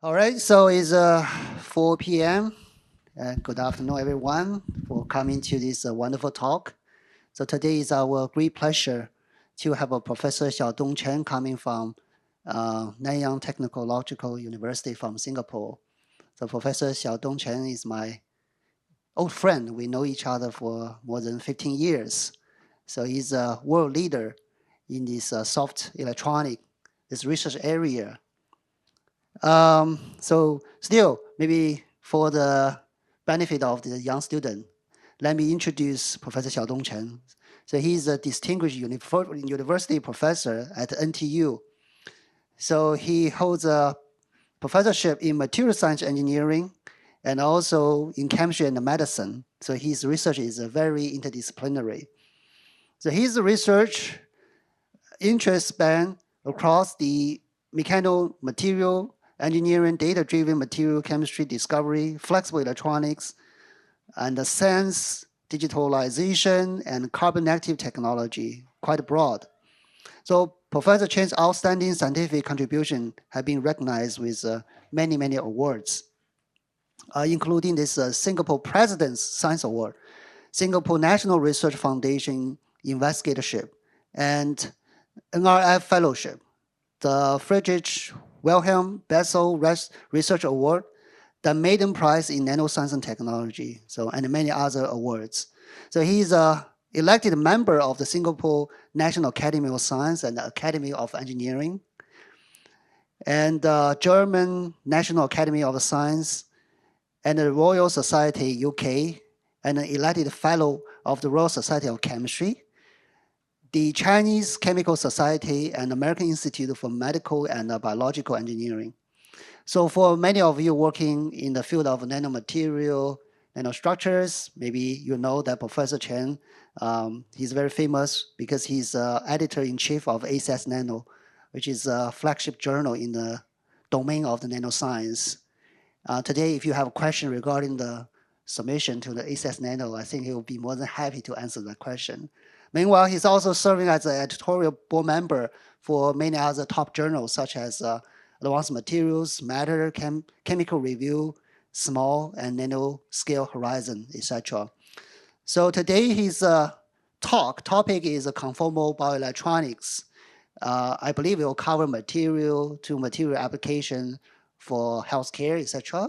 All right, so it's 4 p.m. Good afternoon, everyone, for coming to this wonderful talk. So today is our great pleasure to have a Professor Xiaodong Chen coming from Nanyang Technological University from Singapore. So Professor Xiaodong Chen is my old friend. We know each other for more than 15 years. So he's a world leader in this soft electronic, this research area. So still, maybe for the benefit of the young student, let me introduce Professor Xiaodong Chen. So he's a distinguished university professor at NTU. So he holds a professorship in material science engineering and also in chemistry and medicine. So his research is very interdisciplinary. So his research interests span across the mechanical material engineering, data-driven material chemistry discovery, flexible electronics, and the sense, digitalization, and carbon negative technology, quite broad. So Professor Chen's outstanding scientific contribution have been recognized with many, many awards, including this Singapore President's Science Award, Singapore National Research Foundation Investigatorship, and NRF Fellowship, the Friedrich Wilhelm Bessel Research Award, the Maiden Prize in Nanoscience and Technology, and many other awards. So he's an elected member of the Singapore National Academy of Science and the Academy of Engineering, and the German National Academy of Science, and the Royal Society UK, and an elected fellow of the Royal Society of Chemistry, the Chinese Chemical Society, and American Institute for Medical and Biological Engineering. So for many of you working in the field of nanomaterial, nanostructures, maybe you know that Professor Chen, he's very famous because he's editor-in-chief of ACS Nano, which is a flagship journal in the domain of the nanoscience. Today, if you have a question regarding the submission to the ACS Nano, I think he will be more than happy to answer that question. Meanwhile, he's also serving as an editorial board member for many other top journals, such as Advanced Materials, Matter, Chemical Review, Small and Nano-Scale Horizon, etc. So today his topic is conformal bioelectronics. I believe it will cover material to material application for healthcare, etc.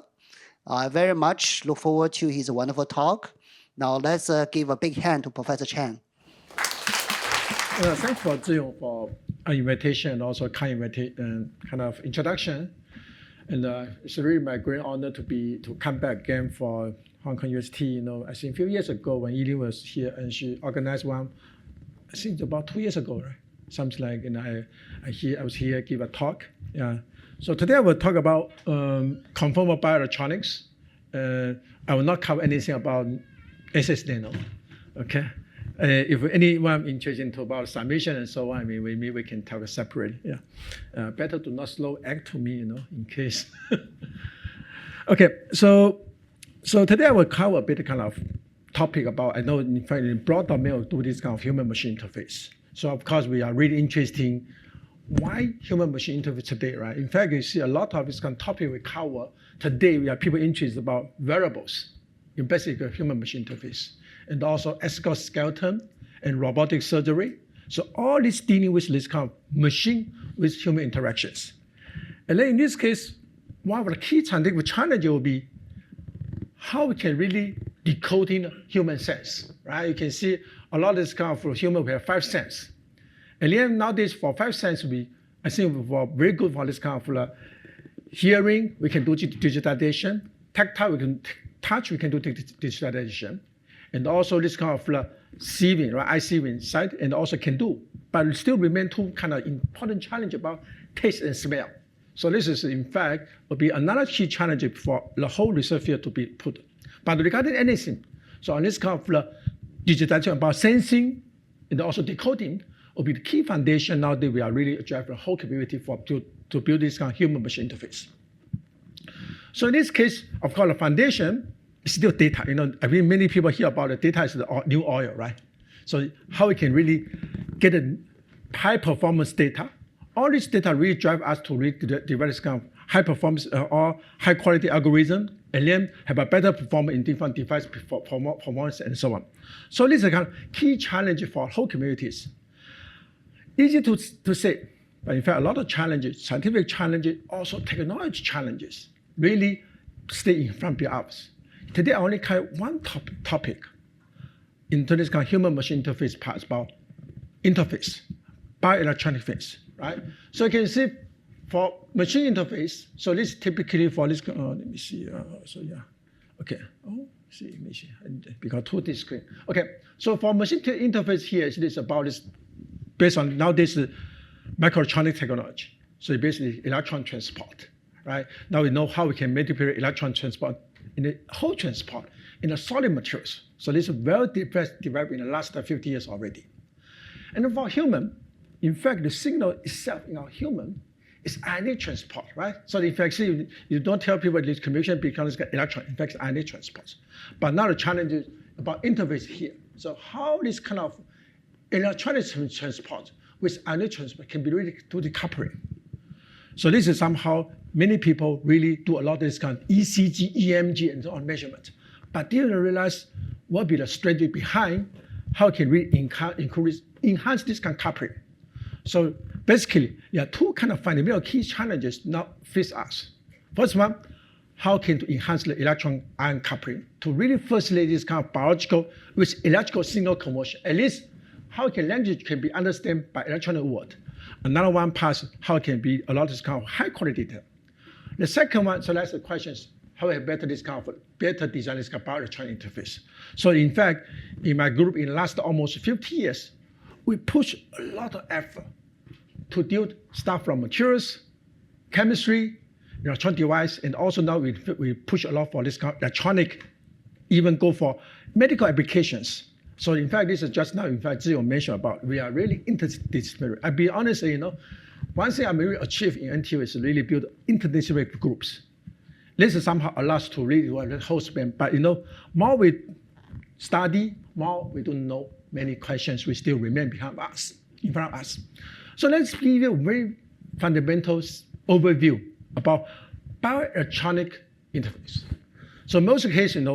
I very much look forward to his wonderful talk. Now let's give a big hand to Professor Chen. Thanks for Ziyong for an invitation and also kind of introduction. And it's really my great honor to come back again for Hong Kong UST. I think a few years ago when Yilin was here and she organized one, I think about 2 years ago, right? Something like, I was here give a talk. Yeah. So today I will talk about conformal bioelectronics. I will not cover anything about SS Nano. Okay. If anyone interested about submission and so on, maybe we can talk separately. Yeah, better to not slow act to me, in case. Okay, so today I will cover a bit kind of topic about. I know in fact in broad domain we'll do this kind of human-machine interface. So of course we are really interested in why human-machine interface today, right? In fact, you see a lot of this kind of topic we cover today. We are people interested about variables in basic human-machine interface. And also exoskeleton and robotic surgery. So all this dealing with this kind of machine with human interactions. And then in this case, one of the key scientific challenges will be how we can really decoding human sense, right? You can see a lot of this kind of human, we have 5 senses. And then nowadays for 5 senses, I think we're very good for this kind of hearing, we can do digitization, tactile, we can touch, we can do digitization. And also this kind of seeing, right? Eye seeing side, and also can do, but it still remain 2 kind of important challenge about taste and smell. So this is in fact will be another key challenge for the whole research field to be put. But regarding anything, so on this kind of digitization about sensing and also decoding will be the key foundation nowadays we are really driving the whole community to build this kind of human-machine interface. So in this case, of course, the foundation is still data. I mean, many people hear about the data is the new oil, right? So how we can really get a high performance data, all this data really drive us to really develop this kind of high performance or high quality algorithm, and then have a better performance in different device performance and so on. So this is a kind of key challenge for whole communities. Easy to say, but in fact, a lot of challenges, scientific challenges, also technology challenges, really stay in front of us. Today, I only cover one topic into this kind of human-machine interface part about interface, bioelectronic things, right? So you can see for machine interface, so this typically for this, let me see, so yeah, okay, let me see, because 2D screen. Okay, so for machine interface here, it is about this, based on nowadays microelectronic technology. So basically electron transport, right? Now we know how we can manipulate electron transport in the whole transport in the solid materials. So this is well developed in the last 50 years already. And then for human, in fact, the signal itself in our human is ionic transport, right? So in fact, see, you don't tell people this communication because it's electron, in fact, it's ionic transport. But now the challenge is about interface here. So how this kind of electronic transport with ionic transport can be really do decoupling. So this is somehow many people really do a lot of this kind of ECG, EMG, and so on measurement, but didn't realize what be the strategy behind how can we enhance this kind of coupling. So basically, there are two kind of fundamental key challenges now face us. First one, how can to enhance the electron-ion coupling to really facilitate this kind of biological with electrical signal conversion. At least how can language can be understood by electronic world. Another one part, how can be a lot of this kind of high quality data. The second one, so that's the question is how we have better this kind of better design this kind of bioelectronic interface. So in fact, in my group in the last almost 50 years, we push a lot of effort to do stuff from materials, chemistry, electronic device, and also now we push a lot for this kind of electronic, even go for medical applications. So in fact, this is just now, in fact, Zio mentioned about we are really interdisciplinary. I'll be honest, one thing I really achieved in NTU is really build interdisciplinary groups. This is somehow allows us to really do the whole span. But more we study, more we don't know many questions will still remain behind us, in front of us. So let's give you a very fundamental overview about bioelectronic interface. So most cases,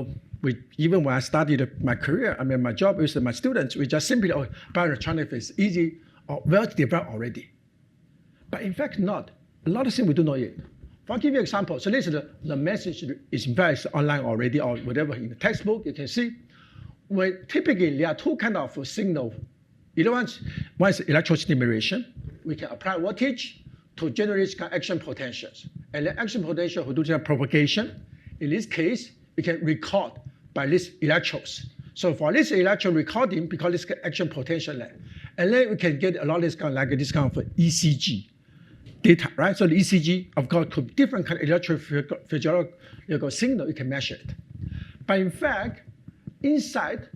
even when I started my career, my job with my students, we just simply, bioelectronic is easy or well developed already. But in fact, not. A lot of things we don't know yet. I'll give you an example. So this is the message is in fact online already or whatever in the textbook. You can see when typically there are two kinds of signal. One is electrostimulation. We can apply voltage to generate action potentials. And the action potential will do the propagation. In this case, we can record by these electrodes. So for this electron recording, because this action potential, and then we can get a lot of this kind of like this kind of ECG data, right? So the ECG, of course, could be different kind of electrophysiological signal, you can measure it. But in fact, inside,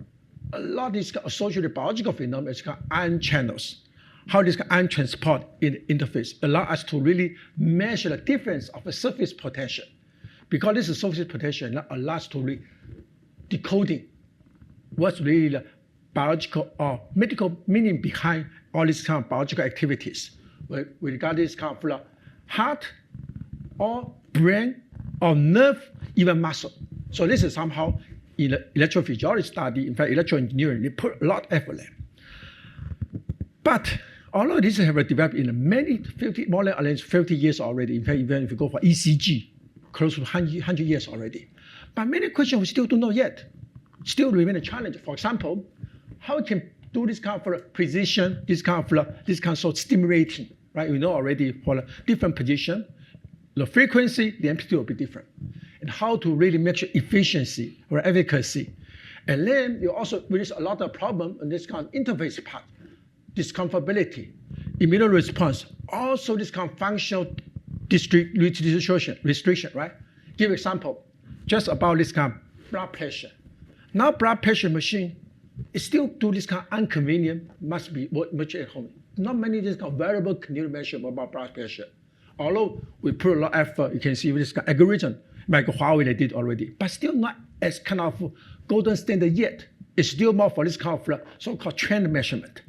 a lot of these associated biological phenomena is called ion channels. How this ion transport in the interface allow us to really measure the difference of the surface potential. Because this is surface potential allows us to really decoding what's really the biological or medical meaning behind all these kind of biological activities. We regard this kind of heart or brain or nerve, even muscle. So this is somehow in the electrophysiology study, in fact, electroengineering, they put a lot of effort there. But all of this have developed in more than 50 years already. In fact, even if you go for ECG, close to 100 years already. But many questions we still don't know yet. Still remain a challenge. For example, how we can do this kind of precision, this kind of sort of stimulating, right? We know already for a different position, the frequency, the amplitude will be different. And how to really make sure efficiency or efficacy. And then you also release a lot of problem in this kind of interface part, discomfortability, immune response, also this kind of functional restriction, right? Give example, just about this kind of blood pressure. Now blood pressure machine is still do this kind of inconvenient, must be much at home. Not many this kind of variable continuous measure about blood pressure. Although we put a lot of effort, you can see with this kind of algorithm, like Huawei they did already, but still not as kind of golden standard yet. It's still more for this kind of so-called trend measurement.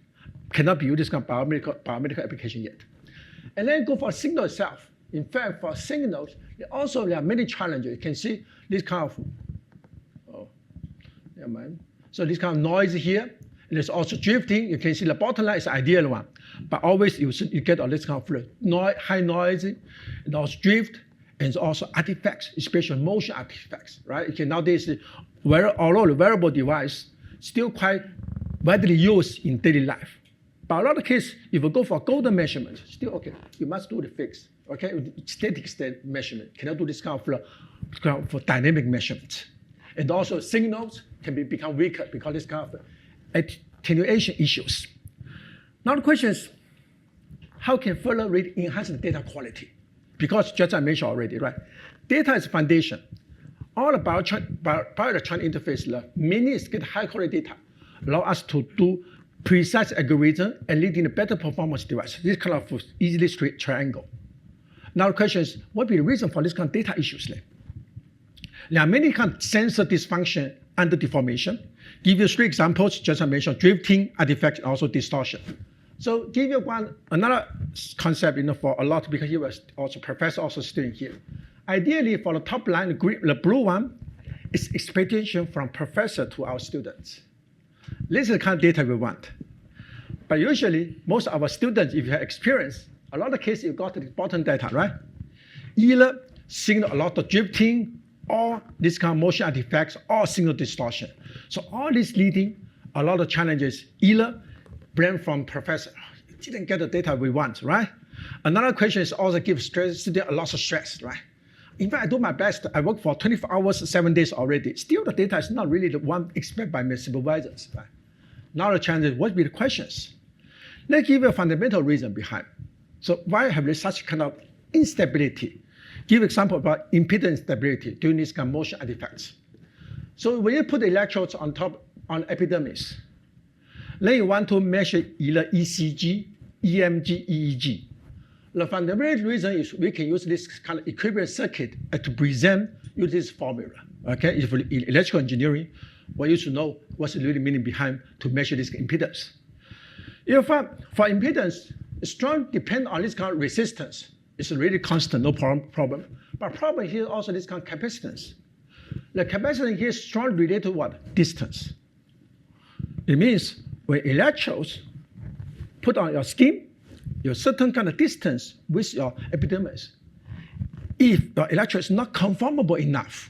Cannot be used this kind of biomedical application yet. And then go for signal itself. In fact, for signals, also there are many challenges. You can see this kind of, oh, never mind. So this kind of noise here, and there's also drifting. You can see the bottom line is the ideal one. But always you get all this kind of noise, high noise, and also drift, and also artifacts, especially motion artifacts, right? You can nowadays, although the wearable device still quite widely used in daily life. But a lot of cases, if you go for golden measurement, still okay, you must do the fixed, okay? Static state measurement, cannot do this kind of for dynamic measurement. And also signals can become weaker because this kind of attenuation issues. Now the question is, how can further really enhance the data quality? Because just I mentioned already, right? Data is foundation. All the bioelectronic interface, many get high quality data, allow us to do precise algorithm and leading a better performance device. This kind of easily straight triangle. Now the question is, what be the reason for this kind of data issues? There are many kind of sensor dysfunction under deformation. Give you 3 examples, just I mentioned, drifting, artifact, and also distortion. So give you another concept, for a lot, because he was also professor, also student here. Ideally, for the top line, the blue one is expectation from professor to our students. This is the kind of data we want. But usually, most of our students, if you have experience, a lot of cases you got the bottom data, right? Either signal a lot of drifting, or this kind of motion artifacts, or signal distortion. So all this leading a lot of challenges, either blame from professor, didn't get the data we want, right? Another question is also give student a lot of stress, right? In fact, I do my best. I work for 24 hours, 7 days already. Still, the data is not really the one expected by my supervisors, right? Now the challenge is, what be the questions? Let's give you a fundamental reason behind. So why have we such kind of instability? Give example about impedance stability during these kind of motion artifacts. So when you put the electrodes on top on epidermis, then you want to measure either ECG, EMG, EEG. The fundamental reason is we can use this kind of equilibrium circuit to present use this formula. Okay, if in electrical engineering, we used to know what's the really meaning behind to measure this impedance. If for impedance, strong depend on this kind of resistance. It's really constant, no problem. But problem here also this kind of capacitance. The capacitance here is strongly related to what? Distance. It means when electrodes put on your skin, your certain kind of distance with your epidermis. If your electrode is not conformable enough,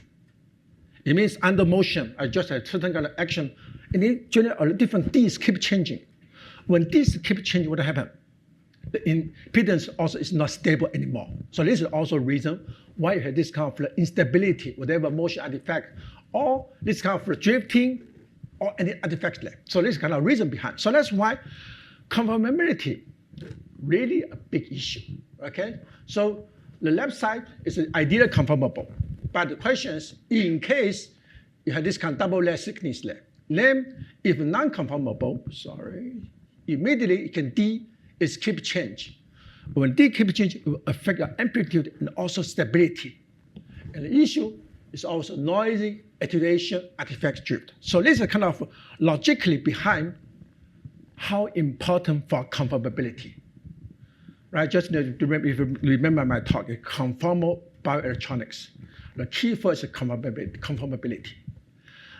it means under motion, I just have certain kind of action, and then generally different Ds keep changing. When Ds keep changing, what happens? The impedance also is not stable anymore. So this is also a reason why you have this kind of instability, whatever motion artifact, or this kind of drifting, or any artifacts left. So this is kind of reason behind. So that's why conformability really a big issue. Okay? So the left side is ideally conformable. But the question is, in case you have this kind of double layer thickness left, then if non-conformable, immediately it can D is keep change. When D keep change, it will affect your amplitude and also stability. And the issue is also noisy, attenuation, artifact drift. So this is kind of logically behind how important for conformability. Right? Just if you remember my talk, conformal bioelectronics. The key first is conformability.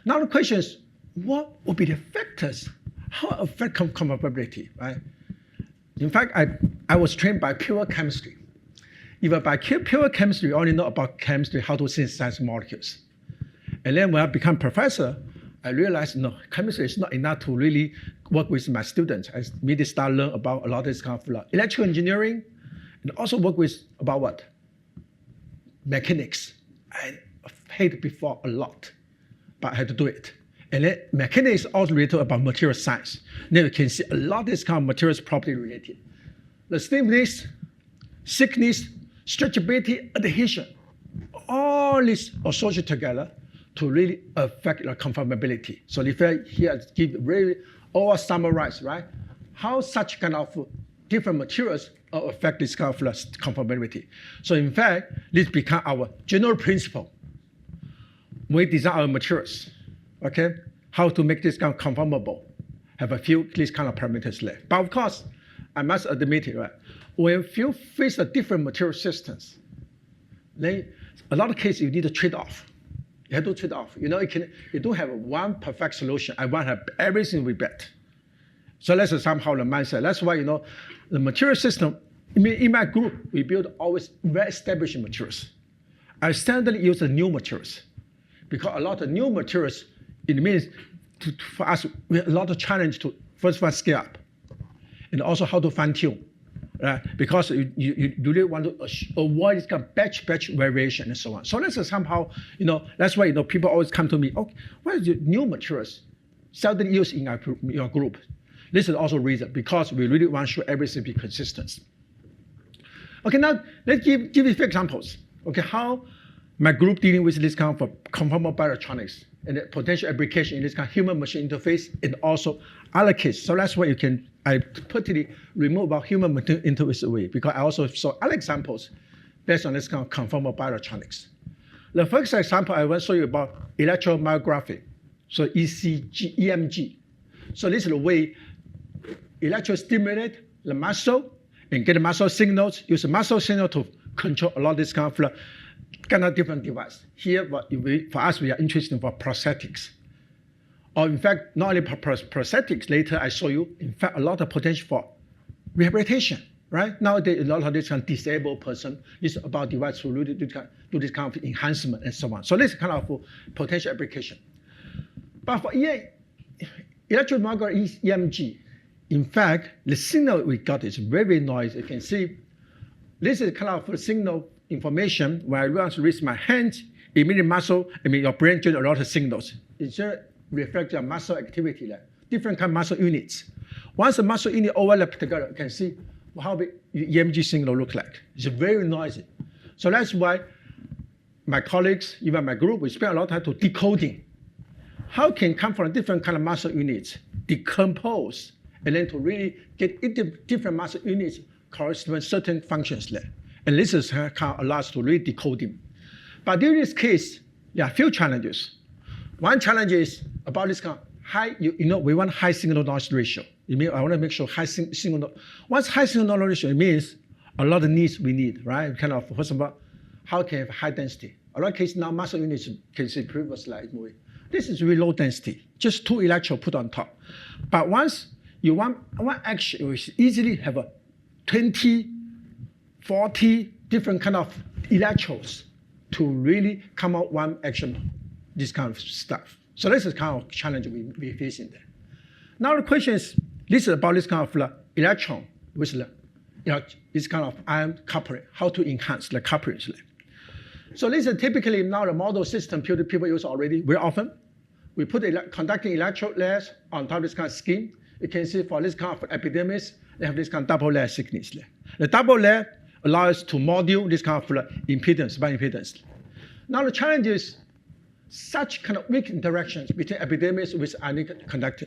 Now the question is, what will be the factors? How affect conformability, right? In fact, I was trained by pure chemistry. If by pure chemistry, you only know about chemistry, how to synthesize molecules. And then when I become professor, I realized, no, chemistry is not enough to really work with my students. I immediately start learn about a lot of this kind of electrical engineering, and also work with about what? Mechanics. I hate before a lot, but I had to do it. And then mechanics is also related about material science. Then you can see a lot of this kind of materials property related. The stiffness, thickness, stretchability, adhesion, all this associated together to really affect the conformability. So if I here give really all summarize, right? How such kind of different materials affect this kind of conformability. So in fact, this becomes our general principle. We design our materials, okay? How to make this kind of conformable. Have a few these kind of parameters left. But of course, I must admit it, right? when you face a different material systems, then a lot of cases you need to trade off. You have to trade off. You don't have one perfect solution. I want to have everything we bet. So that's somehow the mindset. That's why, the material system, in my group, we build always very established materials. I standardly use the new materials because a lot of new materials, it means for us, we have a lot of challenge to first one scale up and also how to fine tune. Right? Because you really want to avoid this kind of batch variation and so on. So that's somehow, that's why people always come to me, okay, what is the new materials seldom used in your group? This is also reason because we really want to show everything be consistent. Okay, now let's give you a few examples. Okay, how my group dealing with this kind of conformal bioelectronics and the potential application in this kind of human-machine interface and also other cases. So that's why I particularly remove about human-machine interface away because I also saw other examples based on this kind of conformal bioelectronics. The first example I want to show you about electromyography, so ECG, EMG. So this is the way electrostimulate the muscle and get the muscle signals, use the muscle signal to control a lot of this kind of different device. Here, for us, we are interested for prosthetics. Or in fact, not only prosthetics, later I show you, in fact, a lot of potential for rehabilitation, right? Nowadays, a lot of this kind of disabled person is about device to really do this kind of enhancement and so on. So this is kind of potential application. But for electromyography EMG, in fact, the signal we got is very noisy. You can see this is kind of signal information when I want to raise my hand, immediately your brain generates a lot of signals. It just reflects your muscle activity there, different kind of muscle units. Once the muscle unit overlap together, you can see how the EMG signal looks like. It's very noisy. So that's why my colleagues, even my group, we spend a lot of time to decoding. How can come from different kind of muscle units, decompose, and then to really get into different muscle units correspond certain functions there. And this is kind of allows to really decoding. But during this case, there are a few challenges. One challenge is about this kind of high, we want high signal noise ratio. I want to make sure high signal noise. Once high signal noise ratio, it means a lot of needs we need, right? Kind of, first of all, how can you have high density? A lot of cases now muscle units can see previous slide movie. This is really low density, just 2 electrodes put on top. But once you want action, you easily have a 20, 40 different kind of electrodes to really come out one action, this kind of stuff. So this is kind of challenge we're facing there. Now the question is, this is about this kind of electron with this kind of ion coupling, how to enhance the couplings. So this is typically now the model system people use already very often. We put conducting electrode layers on top of this kind of skin. You can see for this kind of epidermis, they have this kind of double layer thickness. The double layer allows us to modulate this kind of impedance, bioimpedance. Now the challenge is such kind of weak interactions between epidermis with ionic conductor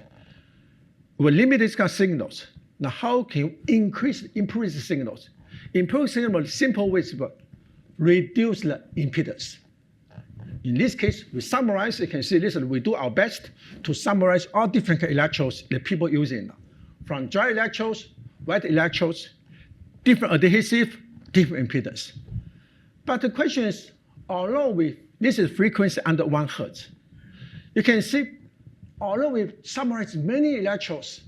will limit these kind of signals. Now how can you improve the signals? Improve signals, simple ways, but reduce the impedance. In this case, we summarize, you can see this, we do our best to summarize all different electrodes that people using, from dry electrodes, wet electrodes, different adhesive, different impedance. But the question is, although this is frequency under 1 Hertz, you can see, although we summarize many electrodes,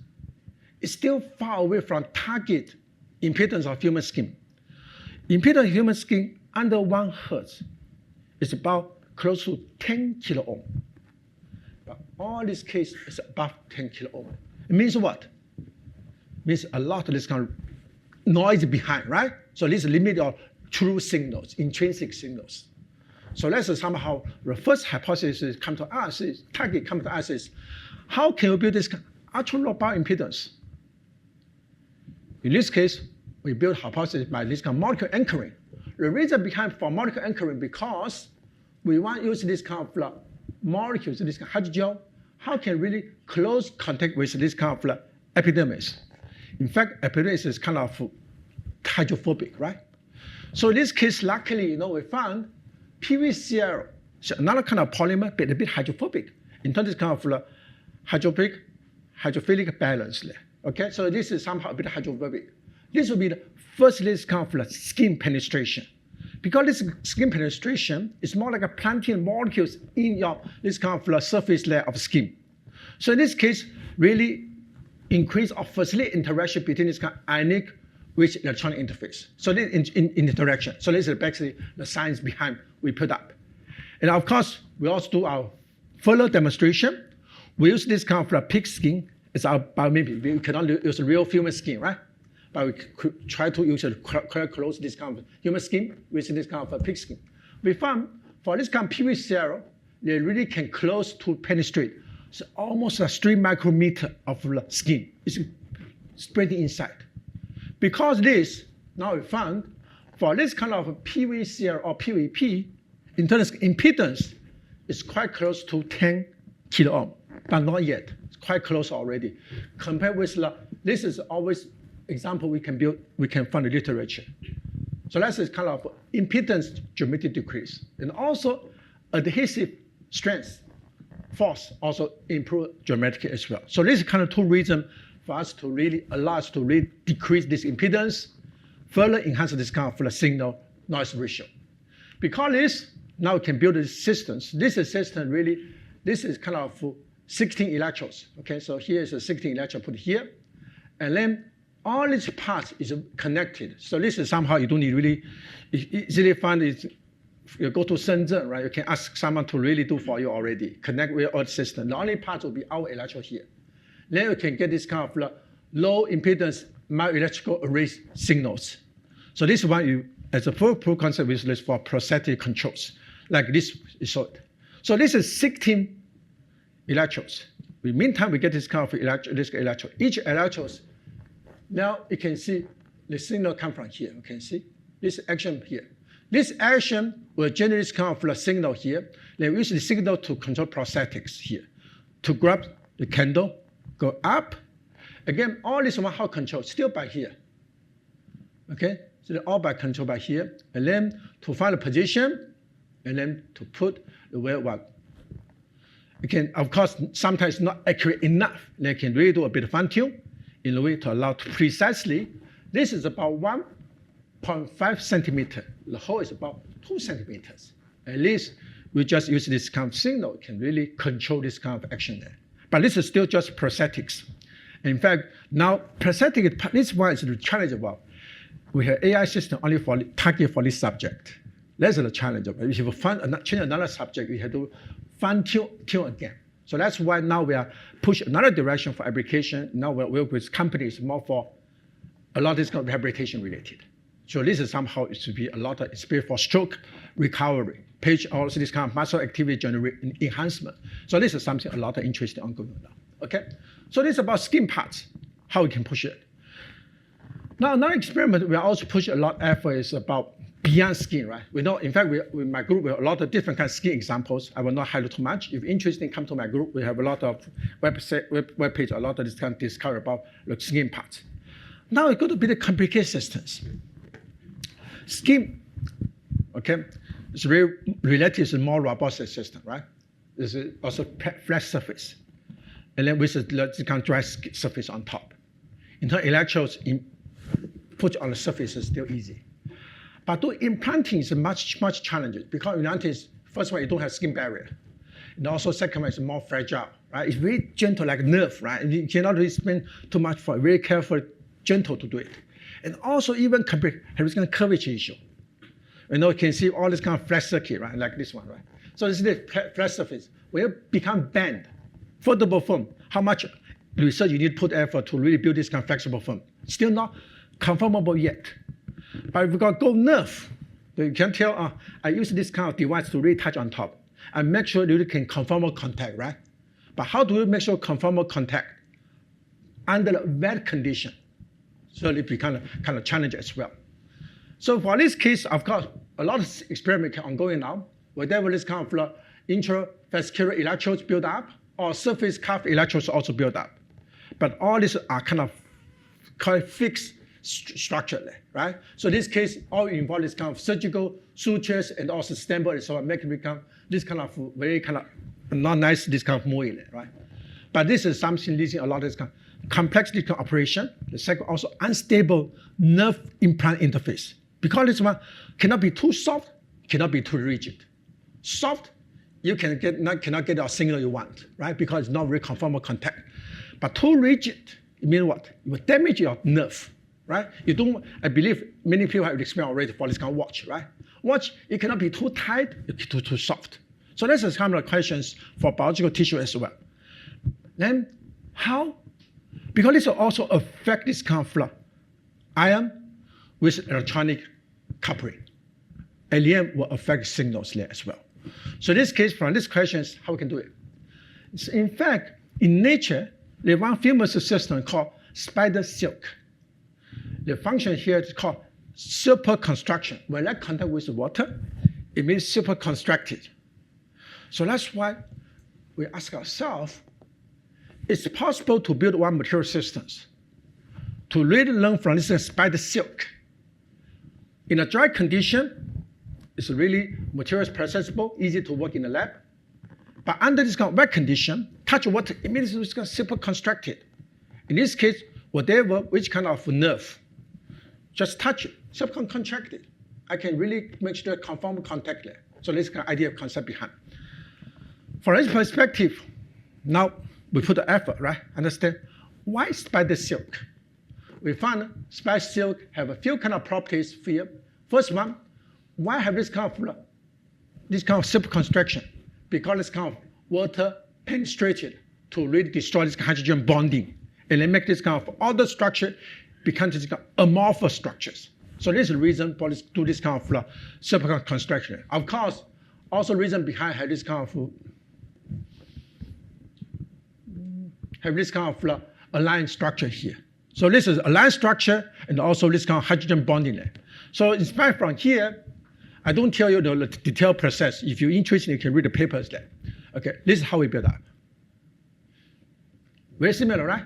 it's still far away from target impedance of human skin. Impedance of human skin under 1 Hertz is about close to 10 kilo ohm. But all this case is above 10 kilo ohm. It means what? It means a lot of this kind of noise behind, right? So this limit your true signals, intrinsic signals. So that's somehow the first hypothesis come to us is, target come to us is, how can we build this ultra low power impedance? In this case, we build hypothesis by this kind of molecular anchoring. The reason behind for molecular anchoring because we want to use this kind of molecules, this kind of hydrogel, how can really close contact with this kind of epidermis. In fact, epidermis is kind of hydrophobic, right? So in this case, luckily, we found PVCl, another kind of polymer, but a bit hydrophobic in terms of kind of hydrophilic balance. Okay, so this is somehow a bit hydrophobic. This will be the first this kind of like skin penetration. Because this skin penetration is more like a planting molecules in your this kind of like surface layer of skin. So in this case, really increase or facilitate interaction between this kind of ionic with electronic interface. So this in interaction. So this is basically the science behind we put up. And of course, we also do our further demonstration. We use this kind of like pig skin as our biomimetic. We cannot use real human skin, right? But we could try to use it close this kind of human skin with this kind of pig skin. We found for this kind of PV0, they really can close to penetrate. So almost a 3 micrometer of skin is spreading inside. Because this, now we found for this kind of PV0 or PVP, internal impedance is quite close to 10 kilo ohm, but not yet. It's quite close already. Compared with this is always example we can build, we can find the literature. So that's kind of impedance geometric decrease. And also adhesive strength, force also improve geometrically as well. So this is kind of 2 reasons for us to really allow us to really decrease this impedance, further enhance this kind of signal noise ratio. Because this, now we can build these systems. This is system really, this is kind of 16 electrodes. Okay, so here is a 16 electrode put here. And then all these parts is connected. So this is somehow you don't need really easily find it. You go to Shenzhen, right? You can ask someone to really do for you already. Connect with all the system. The only part will be our electrode here. Then you can get this kind of low impedance myoelectrical array signals. So this one you, as a proof concept is this for prosthetic controls. Like this is showed. So this is 16 electrodes. In the meantime, we get this kind of electrode. Each electrode. Now you can see the signal come from here. You can see this action here. This action will generate this kind of signal here. Then we use the signal to control prosthetics here. To grab the candle, go up. Again, all this one how control, still by here. Okay, so they're all by control by here. And then to find the position, and then to put the where one. You can, of course, sometimes not accurate enough. They can really do a bit of fine tune in a way to allow to precisely. This is about 1.5 centimeter. The hole is about 2 centimeters. At least we just use this kind of signal, can really control this kind of action there. But this is still just prosthetics. In fact, now prosthetic, this one is the challenge about. We have AI system only for target for this subject. That's the challenge of it. If you change another subject, you have to fine tune again. So that's why now we are push another direction for application. Now we work with companies more for a lot of this kind of rehabilitation related. So this is somehow it should be a lot of space for stroke recovery, page also this kind of muscle activity enhancement. So this is something a lot of interest ongoing now. Okay, so this is about skin parts, how we can push it. Now another experiment we also push a lot of effort is about beyond skin, right? We know, in fact, with my group, we have a lot of different kinds of skin examples. I will not highlight too much. If you're interested, come to my group. We have a lot of webpage, a lot of this kind of discover about the skin parts. Now we go to be the complicated systems. Skin, okay, it's very related to more robust system, right? This is also flat surface. And then with the kind of dry surface on top. In terms of electrodes, put on the surface is still easy. But doing implanting is much challenging because implanting is, first one, you don't have skin barrier. And also second one is more fragile, right? It's very gentle like nerve, right? You cannot really spend too much for very careful, gentle to do it. And also even have this kind of curvature issue. You can see all this kind of flat circuit, right? Like this one, right? So this is the flat surface. When it become bend, foldable foam, how much research you need to put effort to really build this kind of flexible foam? Still not conformable yet. But if we got gold nerve, you can tell, I use this kind of device to really touch on top and make sure you can conformal contact, right? But how do we make sure conformal contact under the wet condition? So it becomes kind of challenge as well. So for this case, of course, a lot of experiments are ongoing now. Whatever this kind of intravascular electrodes build up, or surface cuff electrodes also build up. But all these are kind of fixed structure, right? So in this case, all involve this kind of surgical sutures and also stamper and so on, make it become this kind of very kind of not nice, this kind of moving, right? But this is something leading a lot of this kind. complex operation. The second also unstable nerve implant interface. Because this one cannot be too soft, cannot be too rigid. Soft, you cannot get a signal you want, right? Because it's not very conformal contact. But too rigid, it means what? You will damage your nerve, right? You don't. I believe many people have experience already for this kind of watch, right? Watch, it cannot be too tight, too soft. So that's the kind of questions for biological tissue as well. Then how? Because this will also affect this kind of flow. Ion with electronic coupling. Alien will affect signals there as well. So in this case, from this question is how we can do it. So in fact, in nature, there's one famous system called spider silk. The function here is called superconstruction. When that contact with water, it means superconstructed. So that's why we ask ourselves, it's possible to build one material systems to really learn from this spider silk. In a dry condition, it's really materials processable, easy to work in the lab. But under this kind of wet condition, touch water, it means it's kind of super constructed. In this case, whatever, which kind of nerve, just touch it, super contracted. I can really make sure conformal contact there. So this kind of idea of concept behind. From this perspective, now we put the effort, right? Understand why spider silk? We found spider silk have a few kind of properties here. First one, why have this kind of superconstruction? Because this kind of water penetrated to really destroy this hydrogen bonding, and then make this kind of other structure become this kind of amorphous structures. So this is the reason for this, do this kind of superconstruction. Of course, also reason behind have this kind of aligned structure here. So this is aligned structure and also this kind of hydrogen bonding there. So inspired from here, I don't tell you the detailed process. If you're interested, you can read the papers there. Okay, this is how we build up. Very similar, right?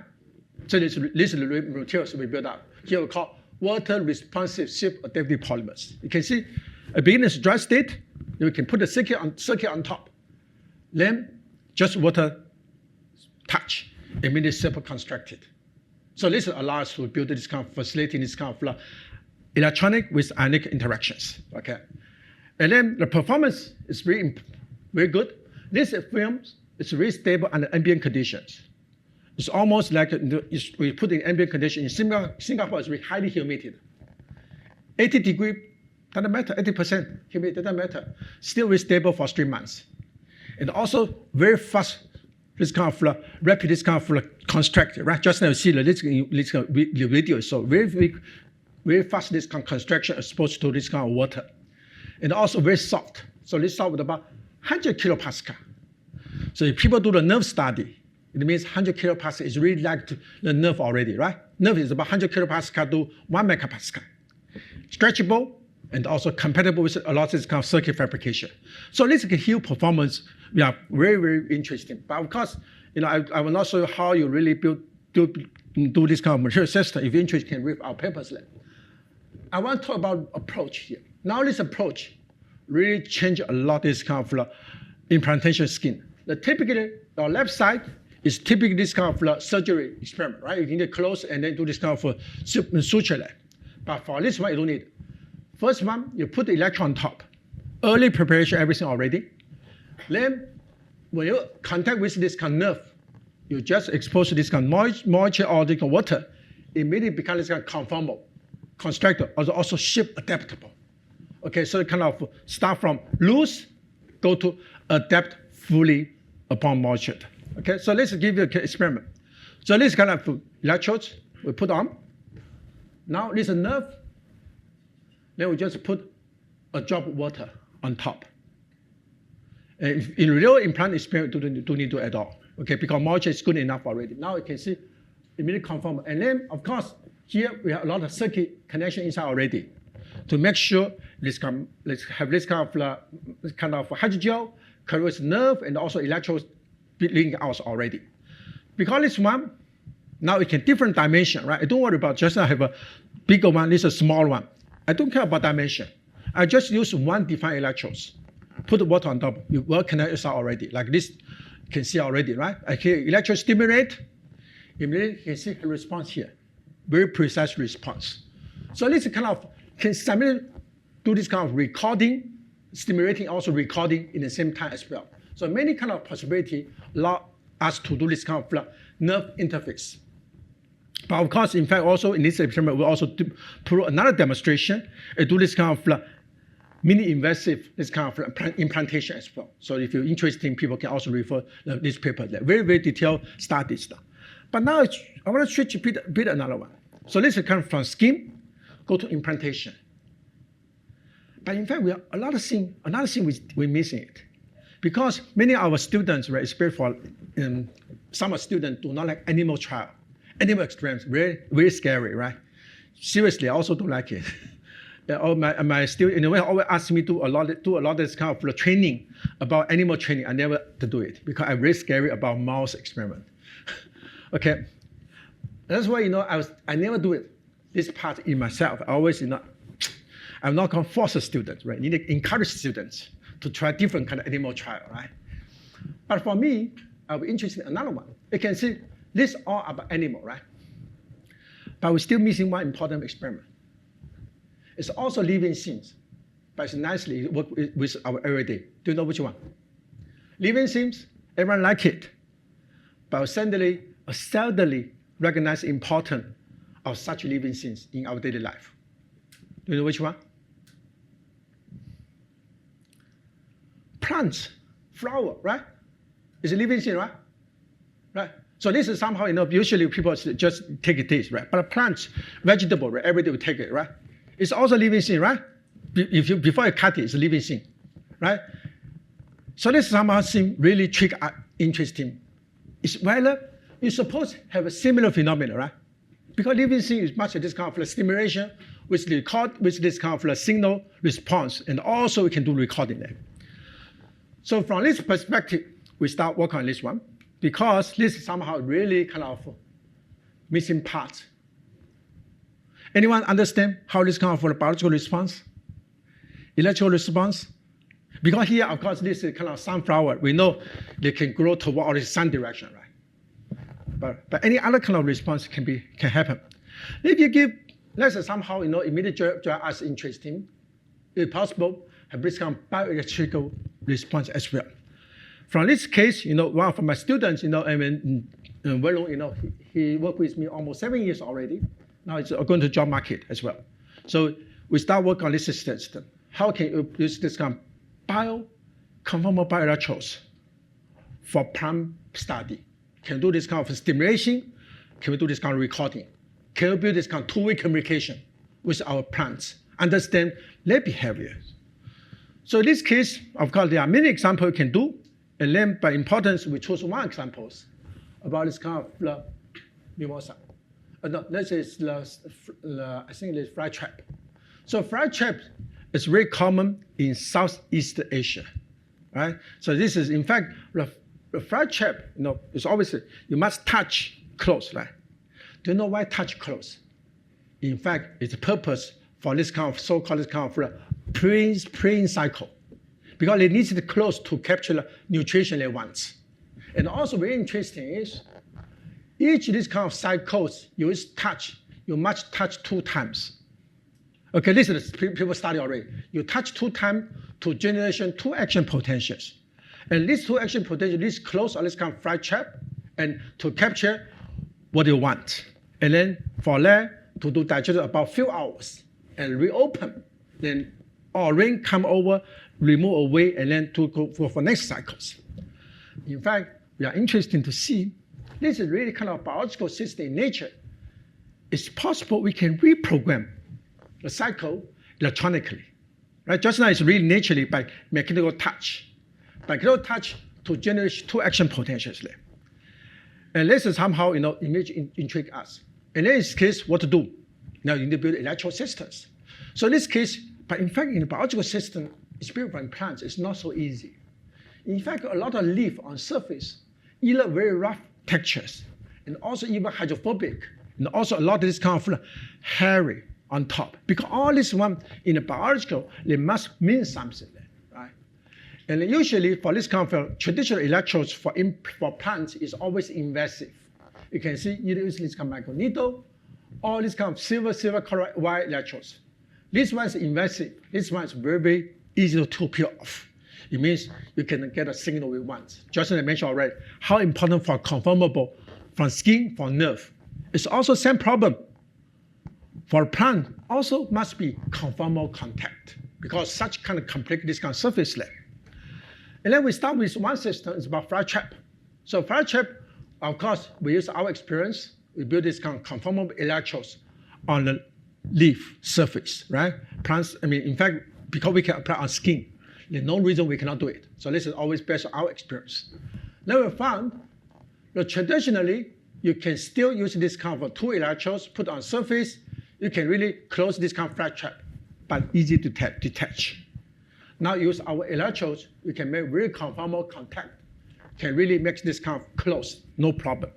So this is the materials we build up. Here we call water-responsive shift-adaptive polymers. You can see a beginner's dry state, you can put the circuit on top. Then just water touch, immediately super constructed. So this allows us to build this kind of facility, this kind of electronic with ionic interactions. Okay, and then the performance is very good. This film is very stable under ambient conditions. It's almost like we put in ambient conditions. In Singapore, it's very highly humid. 80 degrees, doesn't matter. 80% humid, doesn't matter. Still very stable for 3 months. And also very fast, this kind of rapid, this kind of constructed, right? Just now you see the video. So very fast, this kind of construction exposed to this kind of water. And also very soft. So this soft with about 100 kilopascal. So if people do the nerve study, it means 100 kilopascal is really like the nerve already, right? Nerve is about 100 kilopascal to 1 megapascal. Stretchable and also compatible with a lot of this kind of circuit fabrication. So this is huge performance. We are very, very interesting. But of course, I will not show you how you really do this kind of material system. If you're interested, you can read our papers there. I want to talk about approach here. Now this approach really changed a lot this kind of implantation scheme. Typically, our left side is typically this kind of surgery experiment, right? You need to close and then do this kind of suture there. But for this one, you don't need it. First one, you put the electrode on top. Early preparation, everything already. Then, when you contact with this kind of nerve, you just expose this kind of moisture or this kind of water, immediately becomes this kind of conformal, constructed, also shape adaptable. Okay, so it kind of start from loose, go to adapt fully upon moisture. Okay, so let's give you an experiment. So this kind of electrodes we put on. Now this is a nerve. Then we just put a drop of water on top. And in real implant experiment, don't need to at all. Okay, because moisture is good enough already. Now you can see immediate conformal. And then, of course, here we have a lot of circuit connection inside already to make sure let's have this kind of hydrogel, carries nerve, and also electrodes linking out already. Because this one, now it can different dimension, right? I don't worry about just I have a bigger one, this is a small one. I don't care about dimension. I just use one defined electrodes. Put the water on top, you well connect yourself already. Like this, you can see already, right? I can electrode stimulate, immediately you can see her response here. Very precise response. So this kind of can simultaneously do this kind of recording, stimulating, also recording in the same time as well. So many kind of possibility allow us to do this kind of nerve interface. But of course, in fact, also in this experiment, we'll also do another demonstration and do this kind of mini-invasive, this kind of implantation as well. So if you're interested, people can also refer this paper there. Very, very detailed studies. But now I want to switch a bit another one. So this is kind of from scheme, go to implantation. But in fact, we have another thing we're missing it. Because many of our students, right, especially for some students, do not like animal trial. Animal experiments, very, very scary, right? Seriously, I also don't like it. My students, in a way, always ask me to do a lot of this kind of training about animal training. I never to do it because I'm very scary about mouse experiment. Okay, that's why I never do it. This part in myself, I always I'm not going to force the students, right? You need to encourage students to try different kind of animal trial, right? But for me, I'll be interested in another one. You can see this all about animal, right? But we're still missing one important experiment. It's also living things, but it's nicely work with our everyday. Do you know which one? Living things, everyone like it, but seldomly recognize the importance of such living things in our daily life. Do you know which one? Plants, flower, right? It's a living thing, right? Right. So this is somehow, usually people just take this, right? But plants, vegetable, right? Every day we take it, right? It's also living thing, right? Before you cut it, it's a living thing, right? So this somehow seems really interesting. It's whether you're supposed to have a similar phenomenon, right? Because living thing is much of this kind of stimulation with this kind of signal response, and also we can do recording there. So from this perspective, we start working on this one because this is somehow really kind of missing part. Anyone understand how this kind of biological response, electrical response? Because here, of course, this is kind of sunflower. We know they can grow toward the sun direction, right? But any other kind of response can happen. If you give, let's say somehow, immediately drive us interesting, it's possible have this kind of bioelectrical response as well. From this case, one of my students, he worked with me almost 7 years already. Now it's going to job market as well. So we start working on this system. How can you use this kind of conformal bioelectrodes for plant study? Can we do this kind of stimulation? Can we do this kind of recording? Can we build this kind of two-way communication with our plants? Understand their behavior. So in this case, of course, there are many examples you can do. And then by importance, we chose one example about this kind of mimosa. No, this is I think it's fly trap. So fly trap is very common in Southeast Asia, right? So this is, in fact, the fly trap, it's always, you must touch close, right? Do you know why touch close? In fact, it's a purpose for this kind of so-called this kind of praying cycle, because it needs to close to capture the nutrition they want. And also very interesting is, each of these kind of cycles you must touch 2 times. Okay, this is people study already. You touch 2 times to generation 2 action potentials. And these 2 action potentials, this close or this kind of fly trap, and to capture what you want. And then for that, to do digestion about few hours and reopen. Then rain come over, remove away, and then to go for next cycles. In fact, we are interested to see this is really kind of biological system in nature. It's possible we can reprogram the cycle electronically, right? Just now it's really naturally by mechanical touch. Mechanical touch to generate 2 action potentials there. And this is somehow, image intrigue us. And in this case, what to do? Now you need to build electrical systems. So in this case, but in fact, in the biological system, especially from plants, it's not so easy. In fact, a lot of leaf on surface, either very rough textures, and also even hydrophobic, and also a lot of this kind of hairy on top. Because all this one in the biological, they must mean something, right? And usually for this kind of traditional electrodes for plants is always invasive. you can see either use this kind of micro needle or this kind of silver colored wire electrodes. This one is invasive. This one is very, very easy to peel off. It means you can get a signal we want. Just as I mentioned already, how important for conformable from skin for nerve. It's also same problem. For plant, also must be conformal contact because such kind of complex this kind of surface layer. And then we start with one system, it's about flat trap. So flat trap, of course, we use our experience. We build this kind of conformable electrodes on the leaf surface, right? Plants, in fact, because we can apply on skin, there's no reason we cannot do it. So this is always based on our experience. Then we found that traditionally, you can still use this kind of two electrodes put on surface. You can really close this kind of flat trap, but easy to detach. Now use our electrodes, we can make really conformal contact, can really make this kind of close, no problem.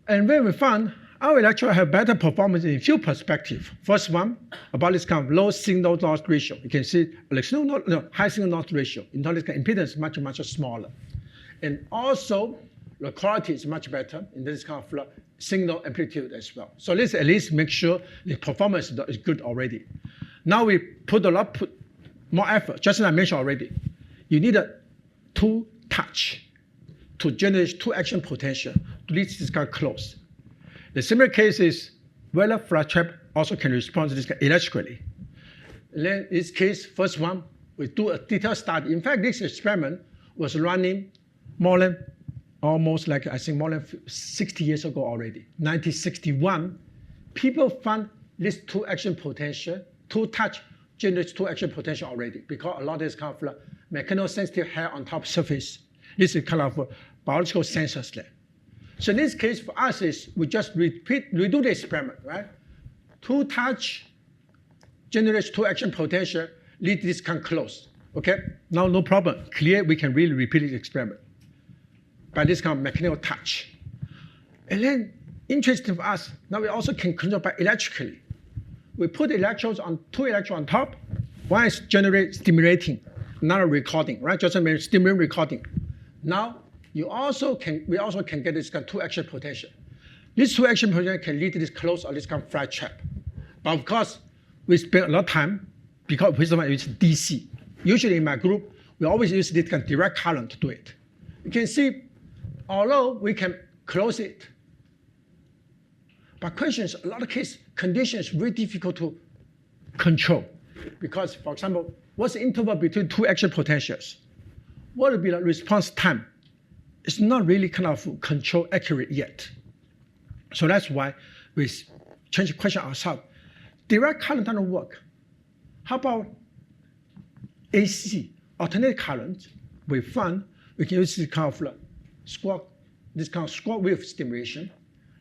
And when we found our electrode have better performance in a few perspectives. First one, about this kind of low signal noise ratio. You can see high signal noise ratio. In terms of impedance is much, much smaller. And also, the quality is much better in this kind of signal amplitude as well. So let's at least make sure the performance is good already. Now we put more effort, just as I mentioned already. You need a two touch to generate two action potential to reach this kind of close. The similar case is whether flat trap also can respond to this electrically. And then in this case, first one, we do a detailed study. In fact, this experiment was running more than almost like, I think, more than 60 years ago already. 1961, people found this two action potential, two touch generates two action potential already because a lot of this kind of mechanical sensitive hair on top surface. This is kind of biological sensors there. So in this case for us is we just redo the experiment, right? Two touch generates two action potential, lead this kind of close. Okay? Now no problem. Clear we can really repeat this experiment by this kind of mechanical touch. And then interesting for us, now we also can control by electrically. We put electrodes on two electrodes on top. One is stimulating, another recording, right? Just a stimulating recording. Now we also can get this kind of two action potential. These two action potential can lead to this close or this kind of flat trap. But of course, we spend a lot of time because it's DC. Usually in my group, we always use this kind of direct current to do it. You can see, although we can close it, but questions, a lot of cases, conditions very difficult to control. Because, for example, what's the interval between two action potentials? What would be the response time? It's not really kind of control accurate yet. So that's why we change the question ourselves. Direct current doesn't work. How about AC, alternating current? We found we can use this kind of square wave stimulation.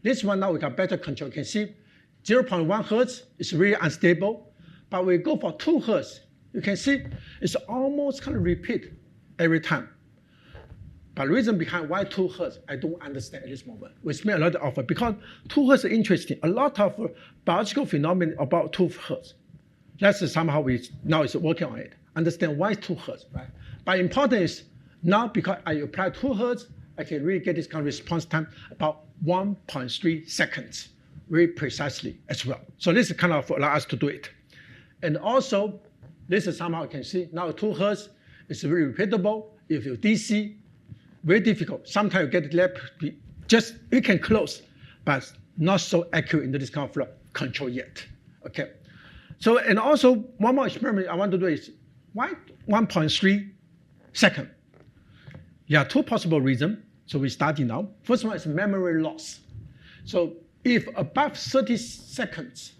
This one now we got better control. You can see 0.1 hertz is really unstable, but we go for 2 hertz. You can see it's almost kind of repeat every time. But the reason behind why 2 hertz, I don't understand at this moment. We spend a lot of it because 2 hertz is interesting. A lot of biological phenomena about 2 hertz. That's somehow now is working on it. Understand why 2 hertz, right? But important is now because I apply 2 hertz, I can really get this kind of response time about 1.3 seconds, very precisely as well. So this is kind of allow us to do it. And also, this is somehow you can see now 2 hertz is very repeatable. If you DC, very difficult. Sometimes you get the lab, you can close, but not so accurate in this kind of control yet. Okay. So, and also one more experiment I want to do is why 1.3 second? There are 2 possible reasons. So we study now. First one is memory loss. So if above 30 seconds,